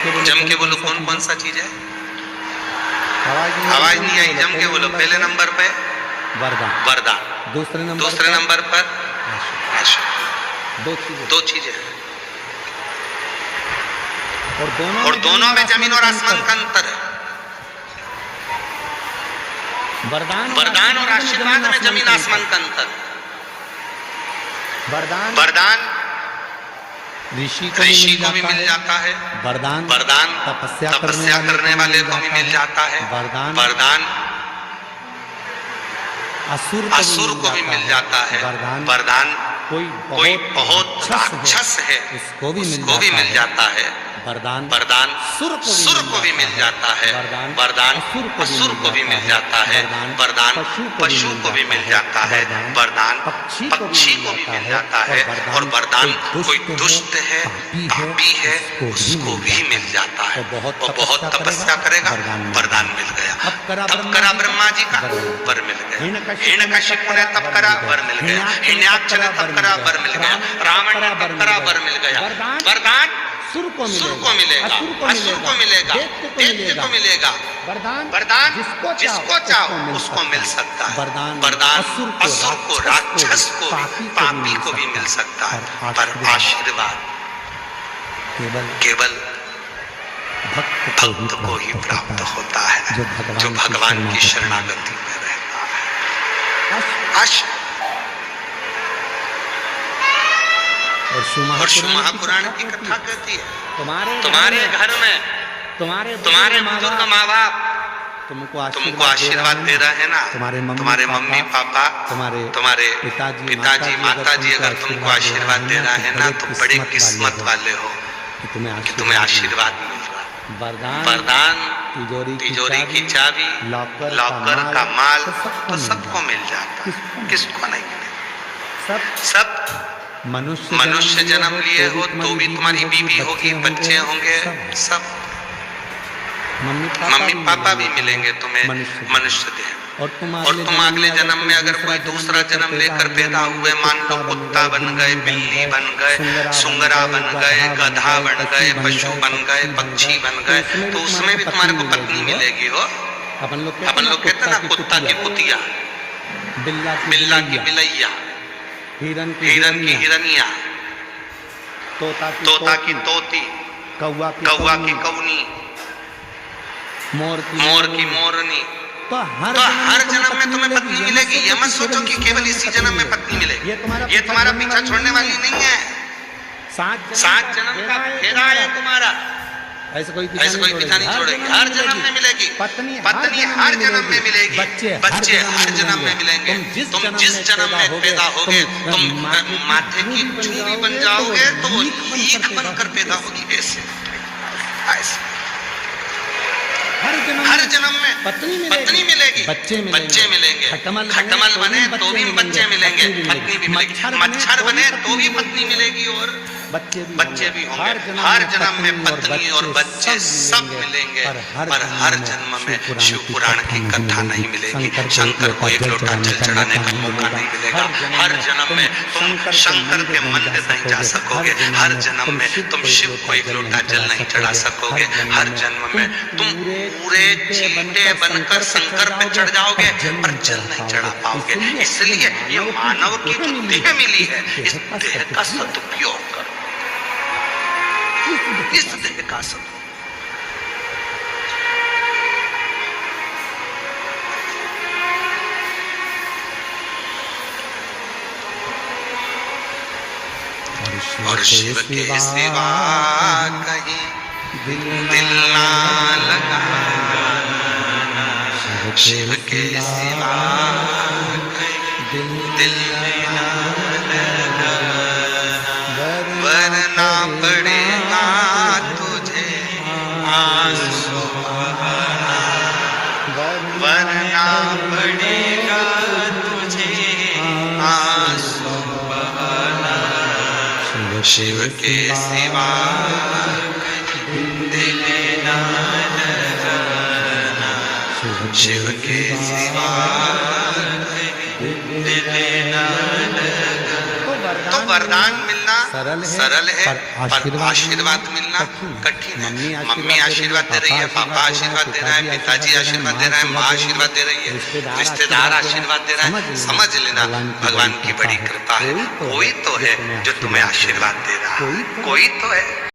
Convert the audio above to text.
जम के बोलो कौन कौन सा चीज है? आवाज नहीं आई, जम के बोलो। पहले नंबर पे वरदान, वरदान, दूसरे नंबर पर आशा। दो चीजें हैं और दोनों में जमीन और आसमान का अंतर है। वरदान और आशीर्वाद में जमीन आसमान का अंतर। वरदान ऋषि को भी मिल जाता है, वरदान तपस्या करने वाले को भी मिल जाता है, वरदान असुर को भी मिल जाता है, वरदान कोई बहुत राक्षस है उसको भी मिल जाता है, वरदान सुर को भी मिल जाता है, वरदान असुर को भी मिल जाता है, वरदान पशु को भी मिल जाता है, वरदान पक्षी को भी मिल जाता है, और वरदान कोई दुष्ट है पापी है उसको भी मिल जाता है। वो बहुत तपस्या करेगा, वरदान मिल गया। तब करा ब्रह्मा जी का, वर मिल गया। हिरण्यकशिपु ने तब करा, वर मिल गया। हिरण्याक्ष ने तब करा, वर मिल गया। रावण ने तब करा, वर मिल गया। वरदान सुर को मिलेगा, असुर को मिलेगा, दैत्य को मिलेगा। वरदान जिसको चाहो उसको मिल सकता है। वरदान असुर को, राक्षस को, पापी को भी मिल सकता है। पर आशीर्वाद केवल भक्त को ही प्राप्त होता है जो भगवान की शरणागति में रहता है। और महापुराण की कथा कहती है तुम्हारे घर में तुम्हारे बुजुर्ग माँ बाप तुमको आशीर्वाद दे रहे हैं ना, तुम्हारे मम्मी पापा, तुम्हारे पिताजी माताजी अगर तुमको आशीर्वाद दे रहे हैं ना, तो बड़े किस्मत वाले हो कि तुम्हें आशीर्वाद मिल रहा है। वरदान तिजोरी की चाबी, लॉकर का माल तो सबको मिल जाता है, किसको नहीं मिलेगा? सब मनुष्य जन्म लिए हो तो भी तुम्हारी बीवी होगी, बच्चे होंगे, सब मम्मी पापा भी मिलेंगे तुम्हें मनुष्य देह। और तुम अगले जन्म में अगर कोई दूसरा जन्म लेकर पैदा हुए, मान लो कुत्ता बन गए, बिल्ली बन गए, सुंगरा बन गए, गधा बन गए, पशु बन गए, पक्षी बन गए, तो उसमें भी तुम्हारे को पत्नी मिलेगी। हो अपन लोग कहते ना, कुत्ता की कुतिया, बिल्ला की बिलैया, हिरन की हिरनिया, तोता की तोती, कौवा की कौनी, मोर की मोरनी। तो हर जन्म में तुम्हें पत्नी मिलेगी। ये मत सोचो कि केवल इसी जन्म में पत्नी मिलेगी। ये तुम्हारा पीछा छोड़ने वाली नहीं है। 7 जन्म का फेरा है तुम्हारा। ऐसे कोई पीछा नहीं छोड़ेगी। हर जन्म में मिलेगी पत्नी, हर जन्म में मिलेगी, बच्चे हर जन्म में मिलेंगे। तुम जिस जन्म में पैदा होगे, तुम माथे की चूड़ी बन जाओगे तो वो लीक बनकर पैदा होगी। ऐसे हर जन्म में पत्नी मिलेगी, बच्चे मिलेंगे। खटमल बने तो भी बच्चे मिलेंगे, पत्नी भी मिलेगी। मच्छर बने तो भी पत्नी मिलेगी और बच्चे भी होंगे। हर जन्म में पत्नी और बच्चे सब मिलेंगे, पर हर जन्म में शिव पुराण की कथा नहीं मिलेगी। शंकर को एक लोटा जल चढ़ाने का मौका नहीं मिलेगा। हर जन्म में तुम शंकर के मंदिर नहीं जा सकोगे। हर जन्म में तुम शिव को एक लोटा जल नहीं चढ़ा सकोगे। हर जन्म में तुम पूरे चींटे बनकर शंकर पे चढ़ जाओगे पर जल नहीं चढ़ा पाओगे। इसलिए ये मानव की जो देह मिली है, इस देह का सदुपयोग करो, इस देह का सदुपयोग। और शिव के सिवा कहीं दिल ना लगाना, शिव के सिवा कहीं दिल ना लगाना, वरना पड़ेगा तुझे आंसू बहाना, वरना पड़ेगा तुझे आंसू बहाना। शिव के सिवा दिल ना लगाना, शिव के सिवा दिल ना लगाना। वरदान मिलना सरल है, पर आशीर्वाद मिलना कठिन है। मम्मी आशीर्वाद दे रही है, पापा आशीर्वाद दे रहा है, पिताजी आशीर्वाद दे रहा है, माँ आशीर्वाद दे रही है, रिश्तेदार आशीर्वाद दे रहा है। समझ लेना भगवान की बड़ी कृपा है। कोई तो है जो तुम्हें आशीर्वाद दे रहा है, कोई तो है।